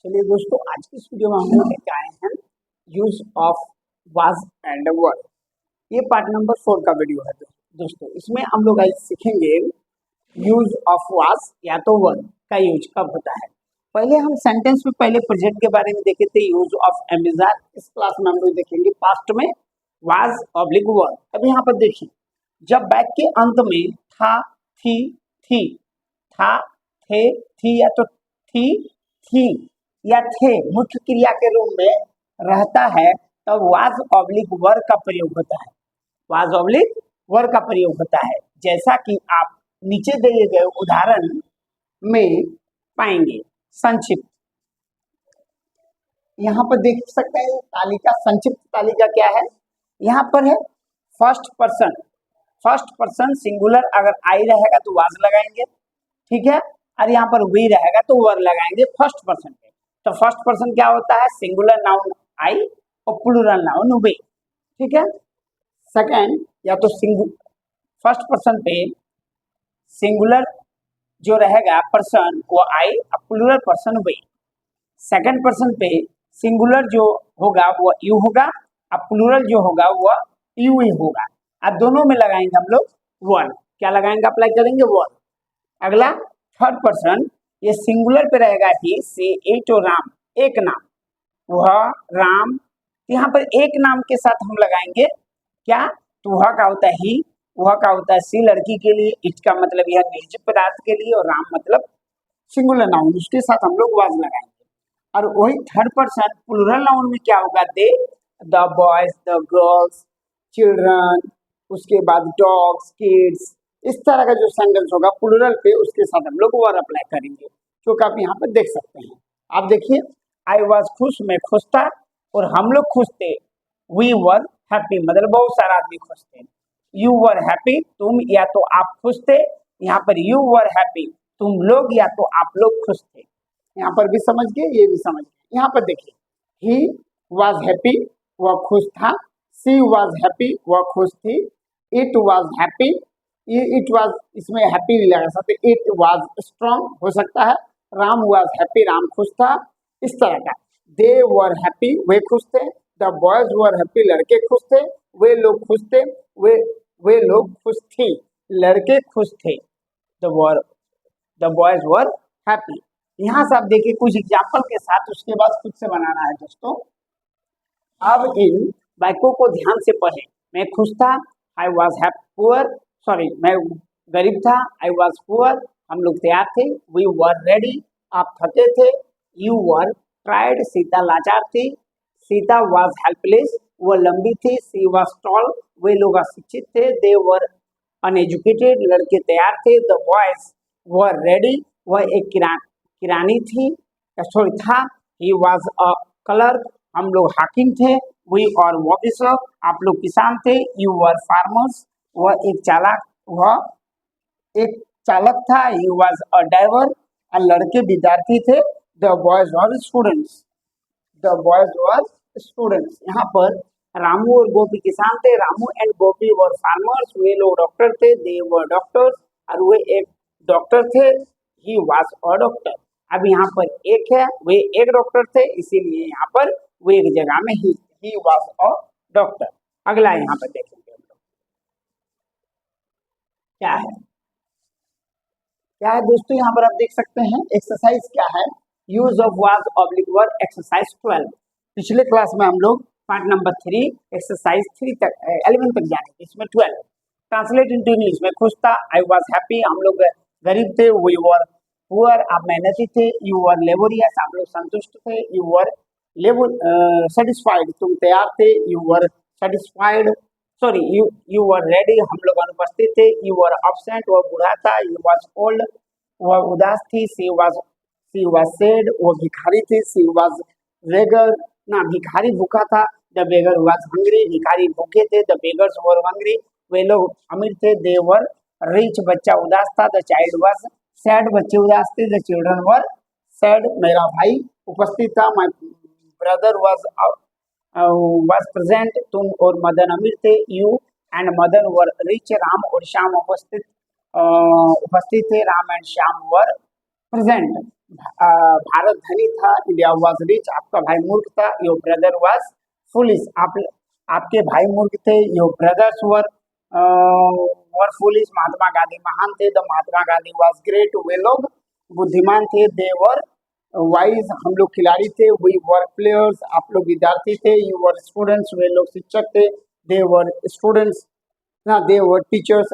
चलिए दोस्तों, आज की इस वीडियो में हम लोग लेके आए हैं यूज ऑफ वाज एंड वर। ये पार्ट नंबर 4 का वीडियो है दोस्तों। इसमें हम लोग आज सीखेंगे यूज ऑफ वाज या तो वर का यूज कब होता है। पहले हम सेंटेंस में पहले प्रेजेंट के बारे में देखे थे, यूज ऑफ एमिजार। इस क्लास में हम लोग देखेंगे पास्ट में वाज ऑब्लिक वर। अब यहाँ पर देखिए, जब बैक के अंत में था, थी, था, थे, थी या तो थी या थे मुख्य क्रिया के रूप में रहता है, तब वाज ऑब्लिक वर का प्रयोग होता है। वाज ऑब्लिक वर का प्रयोग होता है, जैसा कि आप नीचे दिए गए उदाहरण में पाएंगे। संक्षिप्त, यहाँ पर देख सकते हैं तालिका, संक्षिप्त तालिका क्या है। यहाँ पर है फर्स्ट पर्सन सिंगुलर, अगर आई रहेगा तो वाज लगाएंगे, ठीक है। और यहाँ पर वी रहेगा तो वर लगाएंगे फर्स्ट पर्सन पे। तो फर्स्ट पर्सन क्या होता है, सिंगुलर नाउन आई और प्लूरल नाउन वी, ठीक है। सेकंड, या तो फर्स्ट पर्सन पे सिंगुलर जो रहेगा पर्सन वो आई और plural person we. Second person पे सिंगुलर जो होगा वो यू होगा और प्लूरल जो होगा वो यू ही होगा। अब दोनों में लगाएंगे हम लोग वन। क्या लगाएंगे, अप्लाई करेंगे वन। अगला थर्ड पर्सन, ये सिंगुलर पे रहेगा ही, से इट और राम, एक नाम, वह राम। यहाँ पर एक नाम के साथ हम लगाएंगे क्या, तो वह का होता है ही, वह का होता है सी लड़की के लिए, इट का मतलब यह निर्जीव पदार्थ के लिए, और राम मतलब सिंगुलर नाउन, उसके साथ हम लोग वाज लगाएंगे। और वही थर्ड पर्सन प्लूरल नाउन में क्या होगा, they, the boys, the girls, children, उसके बाद डॉग्स, किड्स, इस तरह का जो सेंटेंस होगा प्लूरल पे, उसके साथ हम लोग वर अप्लाई करेंगे, जो कि आप यहाँ पर देख सकते हैं। आप देखिए, आई वॉज खुश, मैं खुश था, और हम लोग खुश थे, वी वर हैप्पी, मतलब बहुत सारा आदमी खुश थे। यू वर हैप्पी, तुम या तो आप खुश थे, यहाँ पर यू वर हैप्पी, तुम लोग या तो आप लोग खुश थे। यहाँ पर भी समझ गए, ये भी समझ गए। यहाँ पर देखिए, ही वॉज हैप्पी, वह खुश था, सी वॉज हैप्पी, वह खुश थी, इट वॉज हैप्पी, ये इट वाज, इसमें हैप्पी नहीं लगा सकते, इट वाज स्ट्रॉन्ग हो सकता है। राम वाज हैप्पी, राम खुश था, इस तरह का। दे वर हैप्पी, वे खुश थे। द बॉयज वर हैप्पी, लड़के खुश थे। वे लोग खुश थे, वे लोग खुश थी, लड़के खुश थे। The boys were happy. यहाँ से आप देखिए कुछ एग्जाम्पल के साथ, उसके बाद खुद से बनाना है दोस्तों। अब इन वाक्यों को ध्यान से पढ़ें। मैं खुश था, आई वॉज पुअर, सॉरी मैं गरीब था, आई वॉज पुअर, हम लोग तैयार थे, वी वर रेडी, आप थके थे, यू वर ट्राइड, सीता लाचार थी, सीता वॉज हेल्पलेस, वो लंबी थी, सी वॉज टॉल, वे लोग अशिक्षित थे, दे वर अनएजुकेटेड, लड़के तैयार थे, द बॉयज वर रेडी, वह एक किरानी थी, सॉरी था, ही वॉज अ क्लर्क, हम लोग हाकिम थे, वी और ऑफिसर, आप लोग किसान थे, यू वर फार्मर्स, वह एक चालक था, ही वॉज अ ड्राइवर, और लड़के विद्यार्थी थे, the boys were students, the boys were students. यहाँ पर रामू और गोपी किसान थे, Ramu and Gopi were farmers, वे लोग डॉक्टर थे, दे वर डॉक्टर्स, और वे एक डॉक्टर थे, ही वॉज अ डॉक्टर। अब यहाँ पर एक है, वे एक डॉक्टर थे, इसीलिए यहाँ पर वे एक जगह में ही वॉज अ डॉक्टर। अगला यहाँ पर देखेंगे क्या है, दोस्तों, यहाँ पर आप देख सकते हैं एक्सरसाइज क्या है, use of was oblique were, exercise 12। पिछले क्लास में हम लोग पार्ट नंबर 3 एक्सरसाइज 3 तक 11 तक जाने, इसमें 12। ट्रांसलेट इनटू इंग्लिश, में खुश था, आई वाज हैप्पी, हम लोग गरीब थे, वी वर पुअर, आप मेहनती थे, यू वर लेबोरियस, आप लोग संतुष्ट थे, यू वर सेटिस्फाइड, तुम तैयार थे, you were satisfied, sorry you were ready, हम लोग अनुपस्थित थे, यू वर एब्सेंट, वह बूढ़ा था, यू वाज ओल्ड, वह उदास थी, सी वाज सैड, वो भिखारी थी, सी वाज बेगर, ना भिखारी भूखा था, द बेगर वाज हंग्री, भिखारी भूखे थे, द बेगर्स वर हंग्री, वे लोग अमीर थे, दे वर रिच, बच्चा उदास था, द चाइल्ड वाज सैड, बच्चे उदास थे, द चिल्ड्रन वर सैड, मेरा भाई उपस्थित था, माय ब्रदर वाज प्रेजेंट, तुम और मदन अमीर थे, you and Madan were rich, Ram और श्याम उपस्थित थे, Ram and Shyam were present. Bharat धनी था, इंडिया वाज रिच, आपका भाई मूर्ख था, योर ब्रदर वाज फुलिश, आपके भाई मूर्ख थे, your brothers were foolish, Mahatma Gandhi महान थे, the Mahatma Gandhi was great, वे लोग बुद्धिमान थे, दे वर वाइज, हम लोग खिलाड़ी थे, वी वर प्लेयर्स, आप लोग विद्यार्थी थे, यू वर स्टूडेंट्स, वे लोग शिक्षक थे, दे वर स्टूडेंट्स, ना दे वर टीचर्स,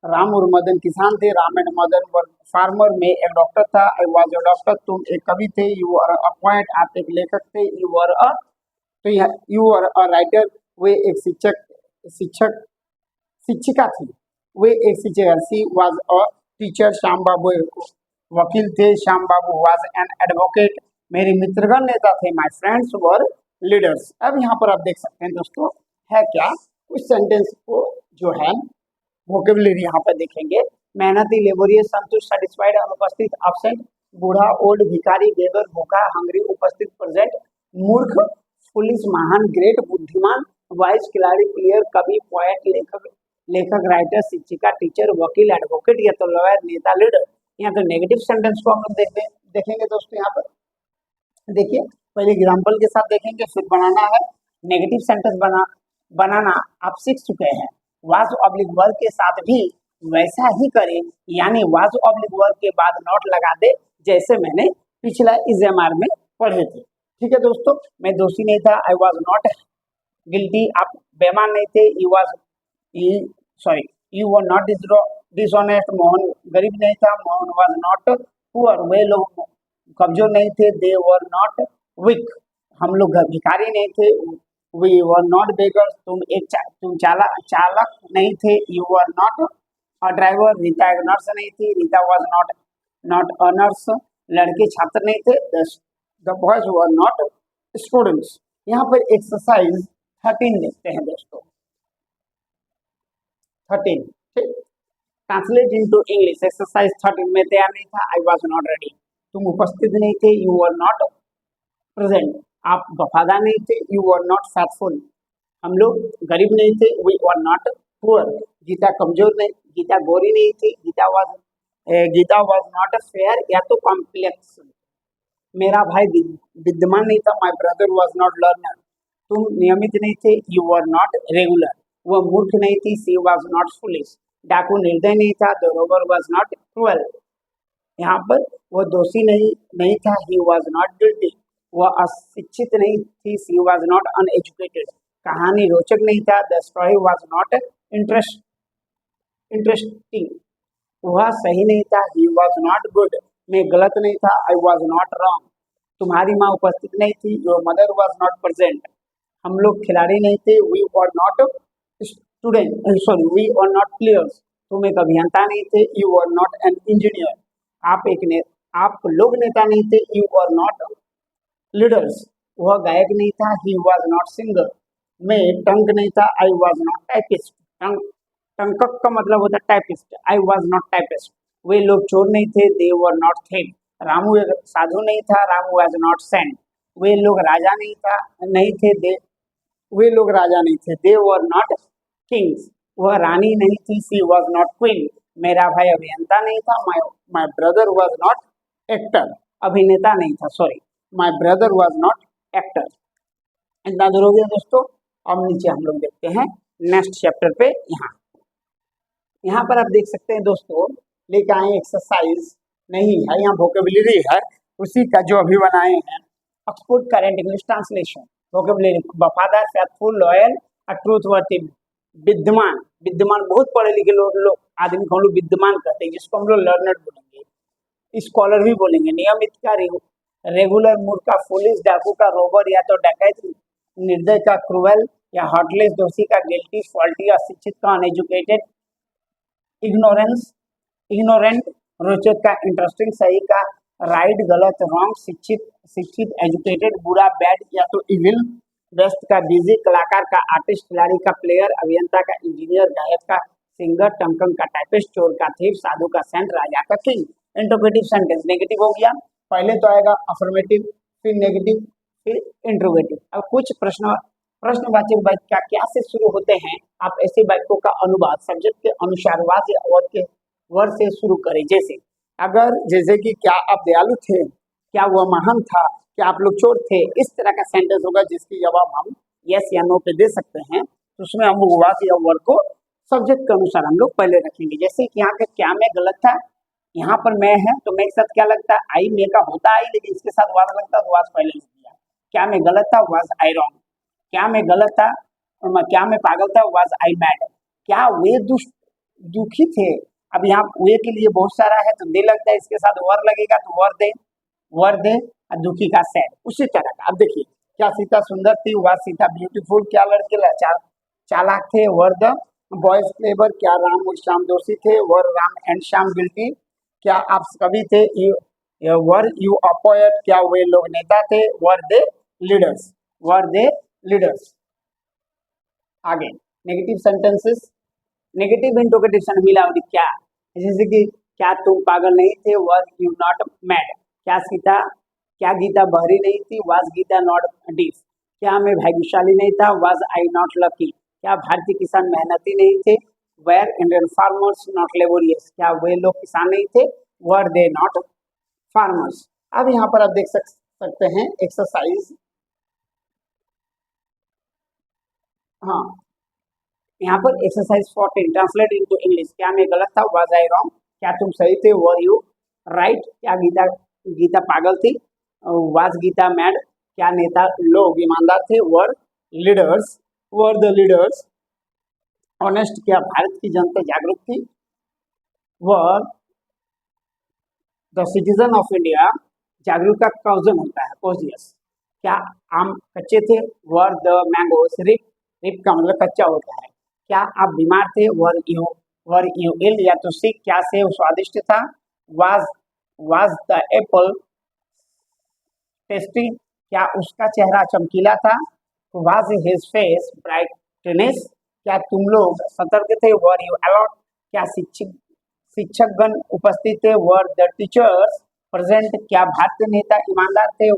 राम और मदन किसान थे, Ram and Madan were farmer, मैं एक डॉक्टर था, आई वाज अ डॉक्टर, तुम एक कवि थे, यू आर अ पोएट, आप एक लेखक थे, यू आर अ, तो यू आर अ राइटर, वे एक शिक्षक शिक्षिका थी, वे एक शिक्षिका, she was a teacher, Shyam Babu वकील थे, Shyam Babu was an advocate, मेरे मित्रगण नेता थे, माय फ्रेंड्स वर लीडर्स। अब यहाँ पर आप देख सकते हैं दोस्तों, है क्या, उस सेंटेंस को जो है वोकेबुलरी यहाँ पर देखेंगे, मेहनती, लेबोरियस, संतुष्ट, सेटिस्फाइड, अनुपस्थित, एब्सेंट, बूढ़ा, ओल्ड, भिखारी, बेगर, भूखा, हंग्री, उपस्थित, प्रेजेंट, मूर्ख, पुलिस, महान, ग्रेट, बुद्धिमान, वाइज, खिलाड़ी, प्लेयर, कवि, पोएट, लेखक, राइटर, शिक्षिका, टीचर, वकील, एडवोकेट, या तो लॉयर, नेता, लीडर। यहाँ तो नेगेटिव सेंटेंस को हम लोग देखेंगे दोस्तों। यहाँ पर देखिए, पहले एग्जाम्पल के साथ देखेंगे, फिर बनाना है। नेगेटिव सेंटेंस बनाना आप सीख चुके हैं, वाज ऑब्लिक वर्ब के साथ भी वैसा ही करें, यानी वाज ऑब्लिक वर्ब के बाद नॉट लगा दे, जैसे मैंने पिछला इज़ेमार में पढ़े थे। ठीक है दोस्तों, मैं दोषी नहीं था, आई वाज नॉट गिल्टी, आप बेईमान नहीं थे, you were not dishonest, Mohan गरीब नहीं था, मोहन वाज नॉट पुअर, वे लोग कमजोर नहीं थे, दे वर नॉट वीक, हम लोग भिखारी नहीं थे, वी वर नॉट बेगर्स, तुम चालक नहीं थे, you were not a driver, Rita एक नर्स नहीं थी, Rita was not a nurse, लड़के छात्र नहीं थे, the boys were not students. यहाँ पर एक्सरसाइज 13 देखते हैं दोस्तों, 13, ठीक, ट्रांसलेट इनटू इंग्लिश, एक्सरसाइज 13, में तैयार नहीं था, आई वाज नॉट रेडी, तुम उपस्थित नहीं थे, यू वर नॉट प्रेजेंट, आप वफादार नहीं थे, यू वर नॉट फेथफुल, हम लोग गरीब नहीं थे, we were not poor, Gita कमजोर नहीं, गीता गोरी नहीं थी, गीता वाज नॉट फेयर या तो कॉम्प्लेक्स, मेरा भाई विद्यमान नहीं था, my brother was not learner, तुम नियमित नहीं थे, यू वर नॉट रेगुलर, वह मूर्ख नहीं थी, सी वाज नॉट फुलिश, डाकू निर्दय नहीं था, the Rober was not cruel, यहाँ पर वह दोषी नहीं था, ही वाज नॉट गिल्टी, वह अशिक्षित नहीं थी, सी वाज नॉट अनएजुकेटेड, कहानी रोचक नहीं था, the story was not interesting, वह सही नहीं था, ही वाज नॉट गुड, मैं गलत नहीं था, आई वाज नॉट रॉन्ग, तुम्हारी माँ उपस्थित नहीं थी, your mother was not present, हम लोग खिलाड़ी नहीं थे, we were not we were not players, तुम एक अभियंता नहीं थे, you were not an engineer, आप लोग नेता नहीं थे, यू वर नॉट लीडर्स, वह गायक नहीं था, ही वाज नॉट सिंगर, मैं टंक नहीं था, आई वाज नॉट टाइपिस्ट, टंकक का मतलब होता है typist, I was not typist, वे लोग चोर नहीं थे, they were not thing, Ramu एक साधु नहीं था, रामू वाज नॉट सेंट, वे लोग राजा नहीं थे, वे लोग राजा नहीं थे, दे वर नॉट किंग्स, वह रानी नहीं थी, सी वाज नॉट क्वीन, मेरा भाई अभियंता नहीं था, my brother was not actor, अभिनेता नहीं था, sorry, my brother was not actor. इतना दूर हो गया दोस्तों। अब नीचे हम लोग देखते हैं नेक्स्ट चैप्टर पे। यहाँ पर आप देख सकते हैं दोस्तों, लेके आए एक्सरसाइज नहीं है, यहाँ वोकेबुलरी है, उसी का जो अभी बनाए हैं, Oxford current English translation, vocabulary, वफादार, फेथफुल, लॉयल, ट्रूथवर्थी, विद्यमान, बहुत पढ़े लिखे लोग आदमी को हम लोग विद्यमान कहते हैं, जिसको हम लोग लर्नर बोलेंगे, स्कॉलर भी बोलेंगे, नियमित का रेगुलर, मूड का फुलिश, डाकू का रोबर या तो डकैत, निर्दय का क्रूअल या हार्टलेस, दोषी का गिल्टी, फॉल्टी, अशिक्षित का अनएजुकेटेड, इग्नोरेंट, रोचक का इंटरेस्टिंग, सही का राइट, गलत रॉन्ग, शिक्षित एजुकेटेड, बुरा बैड या तो इविल, व्यस्त का बिजी, कलाकार का आर्टिस्ट, खिलाड़ी का प्लेयर, अभियंता का इंजीनियर, गायक का सिंगर, टंकन का टाइपिस्ट, चोर का थीफ, साधु का सेंट, राजा का किंग। इंटरोगेटिव सेंटेंस, नेगेटिव हो गया, पहले तो आएगा अफर्मेटिव, फिर नेगेटिव, फिर इंट्रोगेटिव। अब कुछ प्रश्नवाचक वाक्य क्या से शुरू होते हैं, आप ऐसे वाक्यों का अनुवाद सब्जेक्ट के अनुसार वाक्य और के वर्ड से शुरू करें। जैसे अगर जैसे कि क्या आप दयालु थे, क्या वह महान था, क्या आप लोग चोर थे, इस तरह का सेंटेंस होगा जिसकी जवाब हम यस या नो पे दे सकते हैं। तो उसमें हम वाज या वर को सब्जेक्ट के अनुसार हम लोग पहले रखेंगे। जैसे कि यहाँ पे क्या में गलत था, यहाँ पर मैं है तो मैं के साथ क्या लगता है, आई मे का होता आई, लेकिन इसके साथ वाज लगता तो वाज पहले लिख दिया। क्या में गलत था, वाज आई रॉन्ग। क्या में गलत था, क्या में पागल था, वाज आई मैड। क्या वे दुखी थे, अब यहाँ वे के लिए बहुत सारा है तो दे लगता है, इसके साथ वर लगेगा तो वर दे और दुखी का सैड, उसी तरह का। अब देखिए, क्या सीता सुंदर थी, वाज सीता ब्यूटीफुल। क्या लड़के लाचार चालाक थे, वर द बॉयज क्लेवर। क्या राम और श्याम दोषी थे, वर राम एंड श्याम गिल्टी। क्या आप कवि थे, वर यू अ पोएट। क्या वे लोग नेता थे, वर दे लीडर्स, वर दे लीडर्स। आगे नेगेटिव सेंटेंसेस, नेगेटिव इंटरप्रिटेशन मिलावटी क्या, जैसे कि क्या तुम पागल नहीं थे, वर यू नॉट मैड। क्या गीता बहरी नहीं थी, वाज गीता नॉट डीफ। क्या मैं भाग्यशाली नहीं था, वाज आई नॉट लकी। क्या भारतीय किसान मेहनती नहीं थे, were Indian farmers not laborious. क्या वे लोग किसान नहीं थे, वर दे नॉट फार्मर्स। अब यहाँ पर आप देख सकते हैं एक्सरसाइज, हाँ यहाँ पर एक्सरसाइज 14 ट्रांसलेट इनटू इंग्लिश। क्या मैं गलत था, वाज आई रॉन्ग। क्या तुम सही थे, वर यू राइट। क्या गीता पागल थी, वाज गीता मैड। क्या नेता लोग ईमानदार थे, वर द लीडर्स ऑनेस्ट। क्या भारत की जनता जागरूक थी, were the citizen of India. जागरूक का कॉजन होता है कॉजियस। क्या आम कच्चे थे, were the mangoes ripe. Ripe का मतलब कच्चा होता है। क्या आप बीमार थे, वर यू इल या तो सिक। क्या सेब स्वादिष्ट था, वाज द एप्पल टेस्टी। क्या उसका चेहरा चमकीला था, वाज हिज फेस ब्राइटनेस। क्या तुम लोग सतर्क थे, वर यू अलर्ट। क्या शिक्षकगण उपस्थित थे, वर द टीचर्स प्रेजेंट। क्या भारतीय नेता ईमानदार थे,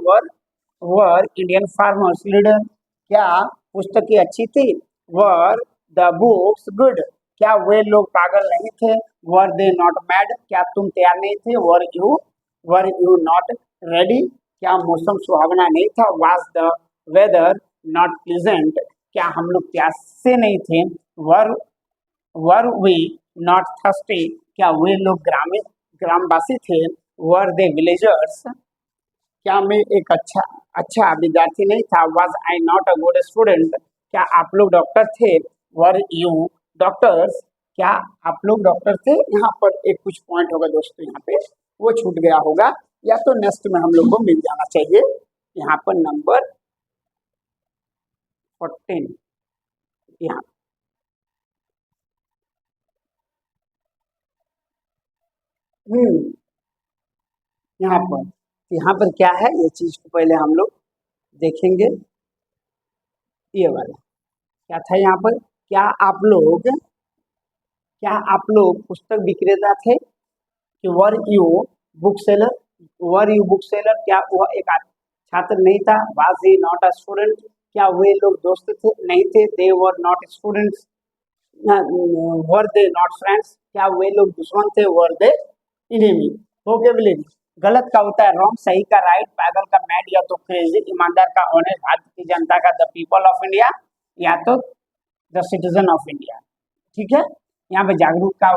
वर इंडियन फार्मर्स लीडर। क्या पुस्तकें अच्छी थी, वर द बुक्स गुड। क्या वे लोग पागल नहीं थे, वर दे नॉट मैड। क्या तुम तैयार नहीं थे, वर यू नॉट रेडी। क्या मौसम सुहावना नहीं था, was the whether not pleasant. क्या हम लोग प्यासे नहीं थे, वर वी नॉट थर्स्टी। क्या वे लोग ग्रामवासी थे, वर दे विलेजर्स। क्या मैं एक अच्छा विद्यार्थी नहीं था, was I not a good student. क्या आप लोग डॉक्टर थे, वर यू डॉक्टर्स। क्या आप लोग डॉक्टर थे। यहाँ पर एक कुछ पॉइंट होगा दोस्तों, यहाँ पे वो छूट गया होगा, या तो नेक्स्ट में हम लोग को मिल जाना चाहिए। यहाँ पर नंबर 14 यहाँ यहाँ पर क्या है, ये चीज को पहले हम लोग देखेंगे। ये वाला क्या था यहाँ पर, क्या आप लोग पुस्तक विक्रेता थे, कि वर यू बुक सेलर। क्या वह एक छात्र नहीं था, was he not a student. क्या वे लोग दोस्त थे, नहीं थे, they were not students. Were they not friends. क्या वे लोग दुश्मन थे, वर दे इनेमी। वोकेबुलरी, गलत का होता है रॉन्ग, सही का राइट, पागल का मैड या तो क्रेजी, ईमानदार का ऑनेस्ट, भारतीय की जनता का द पीपल ऑफ इंडिया या तो द सिटीजन ऑफ इंडिया। ठीक है, यहाँ पे जागरूक का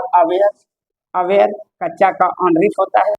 अवेयर, कच्चा का ऑनरिफ होता है।